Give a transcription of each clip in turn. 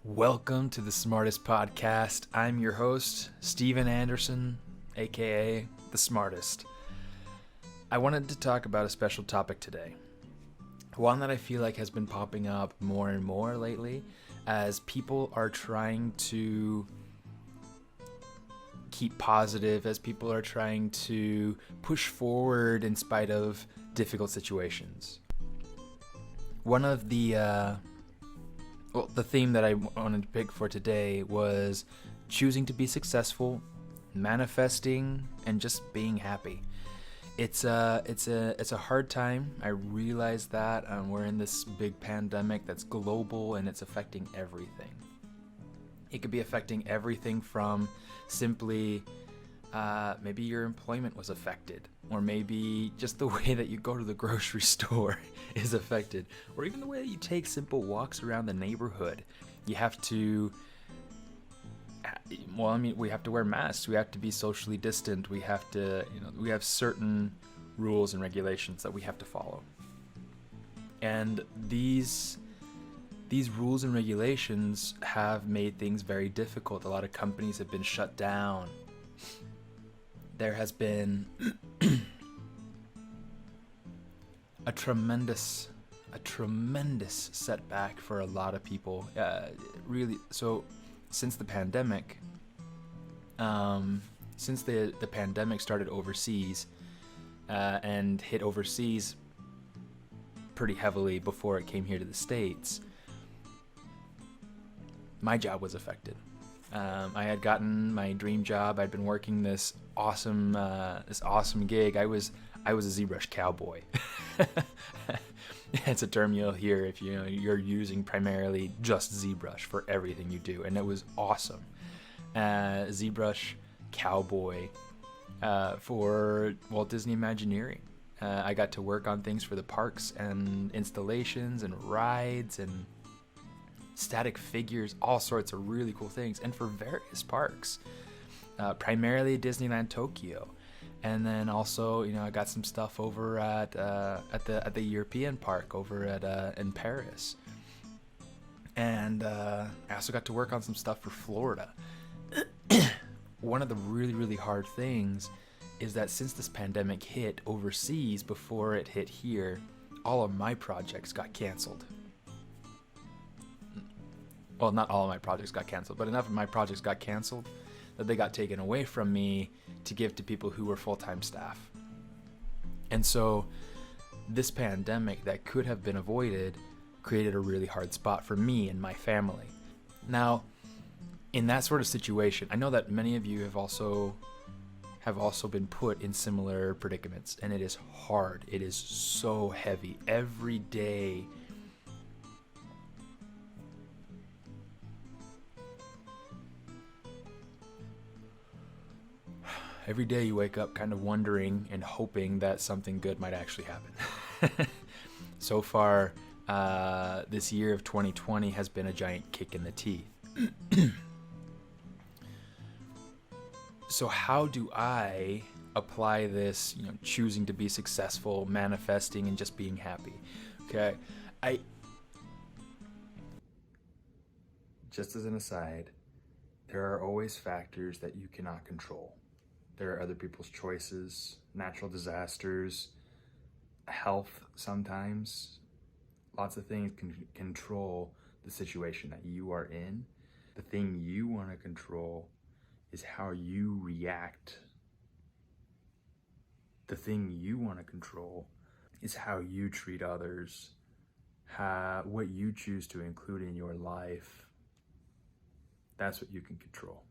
Welcome to the Smartest Podcast. I'm your host, Steven Anderson, aka the Smartest. I wanted to talk about a special topic today. One that I feel like has been popping up more and more lately as people are trying to keep positive, as people are trying to push forward in spite of difficult situations. One of the theme that I wanted to pick for today was choosing to be successful, manifesting, and just being happy. It's a hard time. I realize that we're in this big pandemic that's global and it's affecting everything. It could be affecting everything from simply maybe your employment was affected, or maybe just the way that you go to the grocery store is affected, or even the way that you take simple walks around the neighborhood. You have to, we have to wear masks, we have to be socially distant, we have to, we have certain rules and regulations that we have to follow. And these rules and regulations have made things very difficult. A lot of companies have been shut down. There has been a tremendous setback for a lot of people. Really, so since the pandemic, since the pandemic started overseas and hit overseas pretty heavily before it came here to the States, my job was affected. I had gotten my dream job. I'd been working this awesome gig. I was a ZBrush cowboy. It's a term you'll hear if you're using primarily just ZBrush for everything you do, and it was awesome. ZBrush cowboy for Walt Disney Imagineering. I got to work on things for the parks and installations and rides and static figures, all sorts of really cool things, and for various parks, primarily Disneyland Tokyo, and then also I got some stuff over at the European park over at in Paris, and I also got to work on some stuff for Florida. One of the really hard things is that since this pandemic hit overseas before it hit here, all of my projects got canceled. Well, not all of my projects got canceled, but enough of my projects got canceled that they got taken away from me to give to people who were full-time staff. And so this pandemic that could have been avoided created a really hard spot for me and my family. Now, in that sort of situation, I know that many of you have also been put in similar predicaments, and it is hard. It is so heavy. Every day you wake up kind of wondering and hoping that something good might actually happen. So far, this year of 2020 has been a giant kick in the teeth. So how do I apply this, choosing to be successful, manifesting, and just being happy? Okay, just as an aside, there are always factors that you cannot control. There are other people's choices, natural disasters, health sometimes. Lots of things can control the situation that you are in. The thing you want to control is how you react. The thing you want to control is how you treat others, what you choose to include in your life. That's what you can control.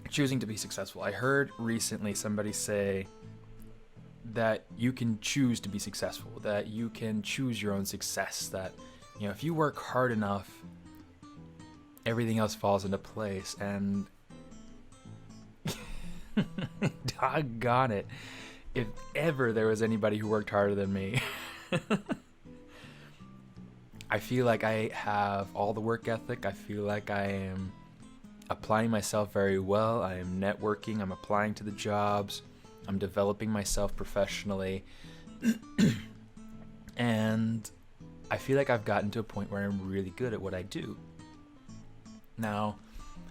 Choosing to be successful. I heard recently somebody say that you can choose to be successful, that you can choose your own success, that if you work hard enough, everything else falls into place. And doggone it, if ever there was anybody who worked harder than me, I feel like I have all the work ethic. I feel like I am applying myself very well. I am networking. I'm applying to the jobs. I'm developing myself professionally. And I feel like I've gotten to a point where I'm really good at what I do. Now,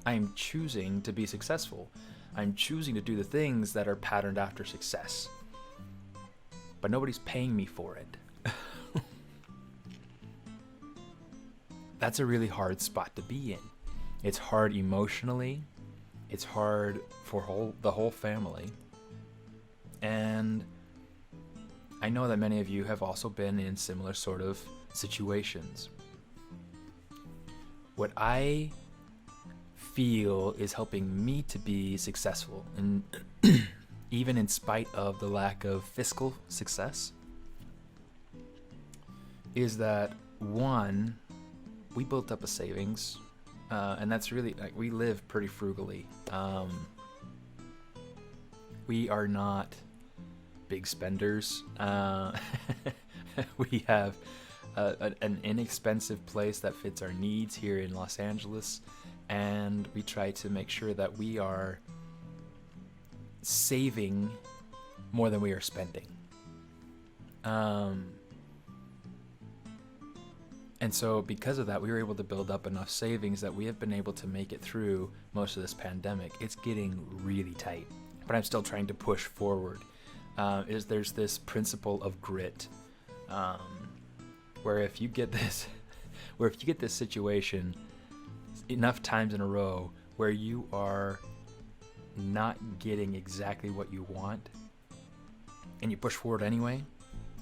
I'm choosing to be successful. I'm choosing to do the things that are patterned after success. But nobody's paying me for it. That's a really hard spot to be in. It's hard emotionally. It's hard for the whole family. And I know that many of you have also been in similar sort of situations. What I feel is helping me to be successful, and even in spite of the lack of fiscal success, is that one, we built up a savings, and that's really, like, we live pretty frugally. We are not big spenders. We have an inexpensive place that fits our needs here in Los Angeles, and we try to make sure that we are saving more than we are spending. And so because of that, we were able to build up enough savings that we have been able to make it through most of this pandemic. It's getting really tight, but I'm still trying to push forward. There's this principle of grit, where if you get this situation enough times in a row where you are not getting exactly what you want and you push forward anyway,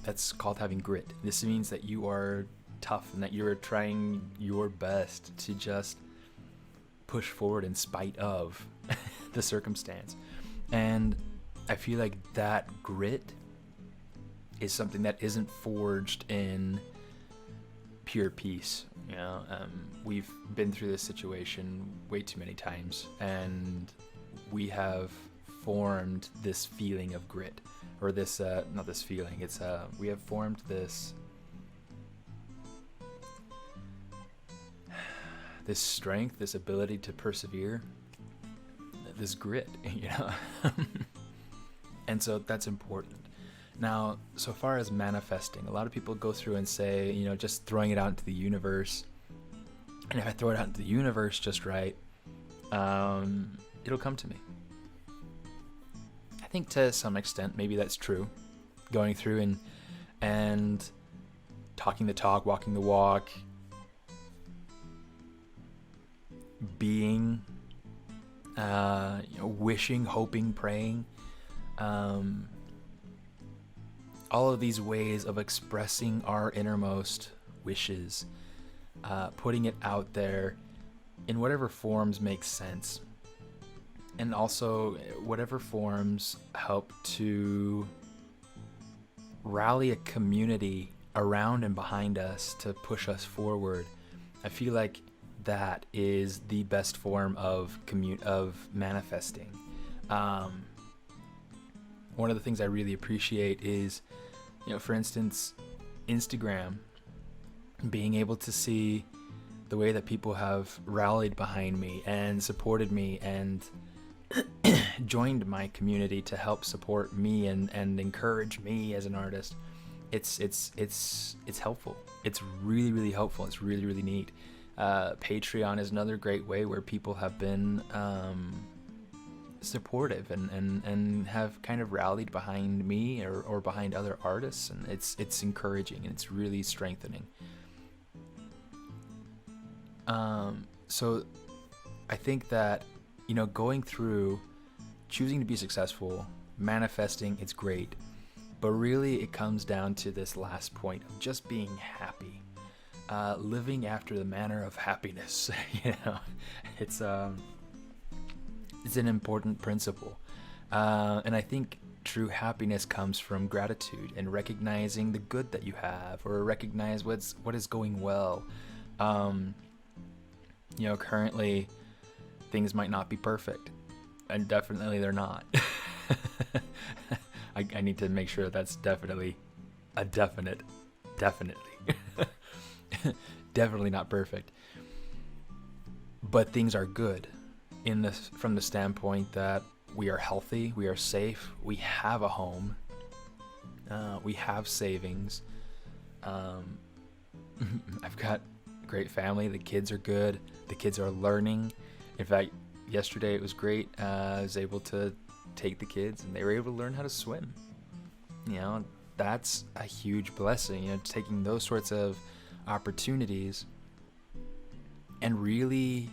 that's called having grit. This means that you are tough and that you're trying your best to just push forward in spite of the circumstance. And I feel like that grit is something that isn't forged in pure peace. You know, we've been through this situation way too many times, and we have formed this feeling of grit, or this not this feeling. It's we have formed this strength, this ability to persevere, this grit, you know. And so that's important. Now, so far as manifesting, a lot of people go through and say, you know, just throwing it out into the universe. And if I throw it out into the universe just right, it'll come to me. I think to some extent, maybe that's true. Going through and talking the talk, walking the walk, being, wishing, hoping, praying, all of these ways of expressing our innermost wishes, putting it out there in whatever forms make sense, and also whatever forms help to rally a community around and behind us to push us forward. I feel like that is the best form of manifesting. One of the things I really appreciate is, you know, for instance, Instagram, being able to see the way that people have rallied behind me and supported me and joined my community to help support me and encourage me as an artist. It's helpful. It's really, really helpful. It's really, really neat. Patreon is another great way where people have been supportive and have kind of rallied behind me or behind other artists, and it's encouraging and it's really strengthening. So I think that, you know, going through choosing to be successful, manifesting, it's great, but really it comes down to this last point of just being happy, living after the manner of happiness. You know, it's an important principle, and I think true happiness comes from gratitude and recognizing the good that you have, or recognize what is going well. You know, currently things might not be perfect, and definitely they're not. I need to make sure that's definitely a definitely definitely not perfect, but things are good from the standpoint that we are healthy, we are safe, we have a home, we have savings, I've got a great family. The kids are good. The kids are learning. In fact, yesterday it was great. I was able to take the kids and they were able to learn how to swim. You know, that's a huge blessing, you know, taking those sorts of opportunities and really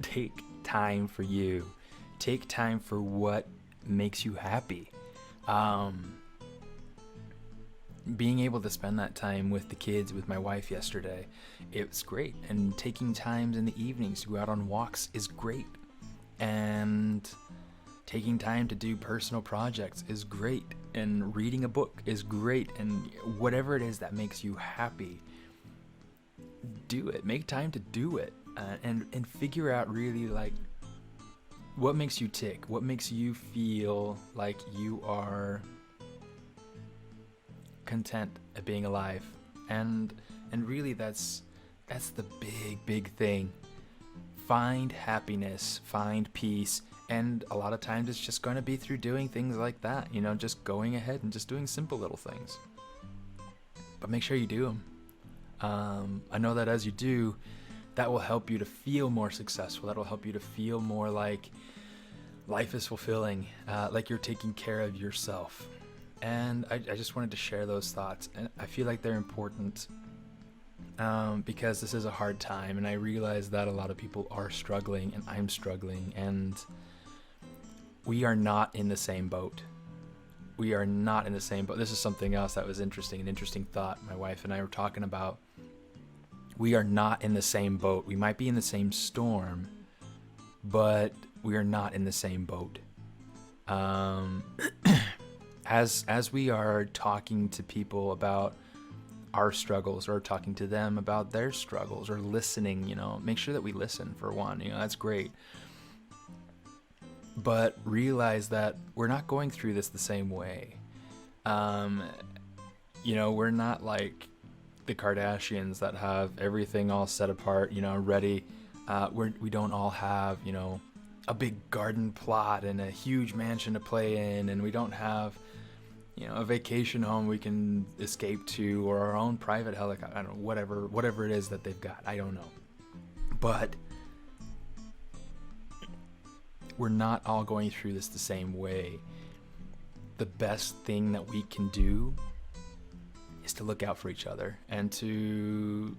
take time for you. Take time for what makes you happy. Being able to spend that time with the kids, with my wife yesterday, it was great. And taking times in the evenings to go out on walks is great. And taking time to do personal projects is great. And reading a book is great. And whatever it is that makes you happy, do it. Make time to do it. And figure out really like what makes you tick, what makes you feel like you are content at being alive. And really that's the big thing. Find happiness, find peace, and a lot of times it's just going to be through doing things like that, you know, just going ahead and just doing simple little things. But make sure you do them. I know that as you do, that will help you to feel more successful. That will help you to feel more like life is fulfilling, like you're taking care of yourself. And I just wanted to share those thoughts. And I feel like they're important because this is a hard time. And I realize that a lot of people are struggling and I'm struggling. And we are not in the same boat. We are not in the same boat. This is something else that was interesting, an interesting thought my wife and I were talking about. We are not in the same boat. We might be in the same storm, but we are not in the same boat. As we are talking to people about our struggles or talking to them about their struggles or listening, you know, make sure that we listen for one, you know, that's great. But realize that we're not going through this the same way. You know, we're not like the Kardashians that have everything all set apart, you know, ready. We don't all have, you know, a big garden plot and a huge mansion to play in, and we don't have, you know, a vacation home we can escape to, or our own private helicopter. I don't know, whatever it is that they've got. I don't know. But we're not all going through this the same way. The best thing that we can do is to look out for each other and to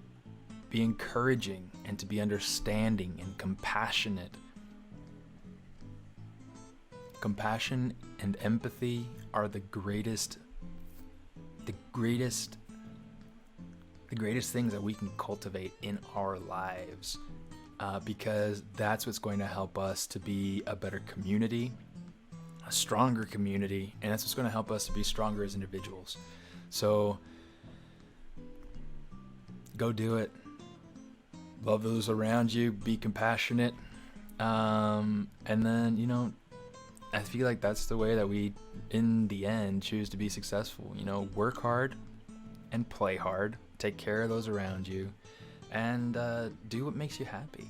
be encouraging and to be understanding and compassionate. Compassion and empathy are the greatest things that we can cultivate in our lives, because that's what's going to help us to be a better community, a stronger community, and that's what's going to help us to be stronger as individuals. So go do it. Love those around you, be compassionate, and then, you know, I feel like that's the way that we, in the end, choose to be successful. You know, work hard and play hard, take care of those around you, and do what makes you happy.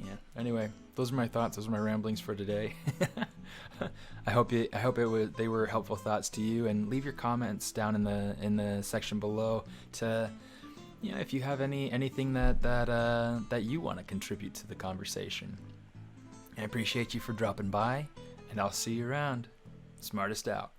Yeah. Anyway, those are my thoughts. Those are my ramblings for today. I hope they were helpful thoughts to you. And leave your comments down in the section below to, you know, if you have anything that you want to contribute to the conversation. I appreciate you for dropping by, and I'll see you around. Smartest out.